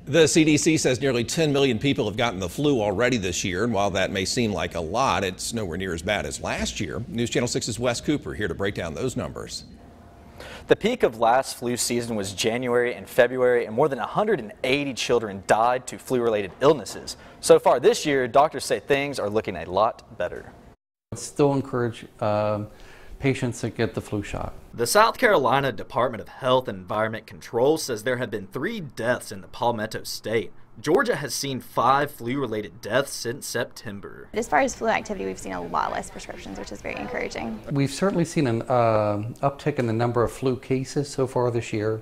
The CDC says nearly 10 million people have gotten the flu already this year, and while that may seem like a lot, it's nowhere near as bad as last year. News Channel 6's Wes Cooper here to break down those numbers. The peak of last flu season was January and February, and more than 180 children died to flu-related illnesses. So far this year, doctors say things are looking a lot better. Still encourage patients to get the flu shot. The South Carolina Department of Health and Environment Control says there have been 3 deaths in the Palmetto State. Georgia has seen 5 flu-related deaths since September. As far as flu activity, we've seen a lot less prescriptions, which is very encouraging. We've certainly seen an uptick in the number of flu cases so far this year.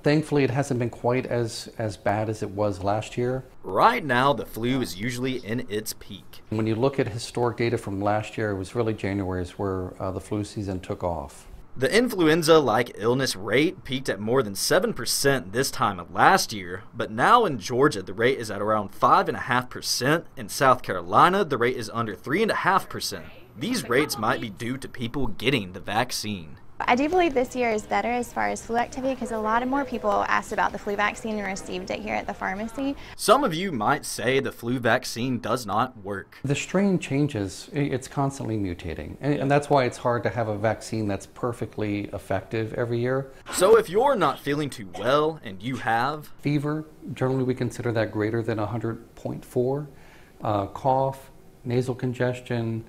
Thankfully, it hasn't been quite as bad as it was last year. Right now, the flu is usually in its peak. When you look at historic data from last year, it was really January is where the flu season took off. The influenza-like illness rate peaked at more than 7% this time of last year, but now in Georgia, the rate is at around 5.5%. In South Carolina, the rate is under 3.5%. These rates might be due to people getting the vaccine. I do believe this year is better as far as flu activity because a lot more people asked about the flu vaccine and received it here at the pharmacy. Some of you might say the flu vaccine does not work. The strain changes. It's constantly mutating, and that's why it's hard to have a vaccine that's perfectly effective every year. So if you're not feeling too well and you have fever, generally we consider that greater than 100.4, cough, nasal congestion,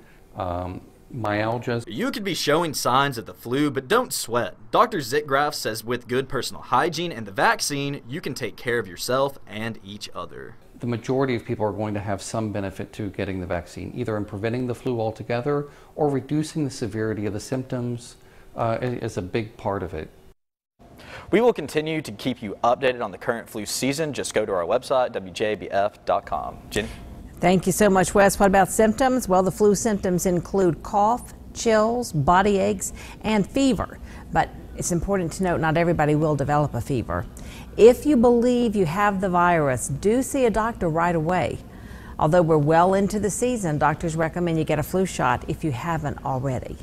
myalgia. You could be showing signs of the flu, but don't sweat. Dr. Zitgraf says with good personal hygiene and the vaccine, you can take care of yourself and each other. The majority of people are going to have some benefit to getting the vaccine, either in preventing the flu altogether or reducing the severity of the symptoms is a big part of it. We will continue to keep you updated on the current flu season. Just go to our website, WJBF.com. Jenny? Thank you so much, Wes. What about symptoms? Well, the flu symptoms include cough, chills, body aches, and fever. But it's important to note not everybody will develop a fever. If you believe you have the virus, do see a doctor right away. Although we're well into the season, doctors recommend you get a flu shot if you haven't already.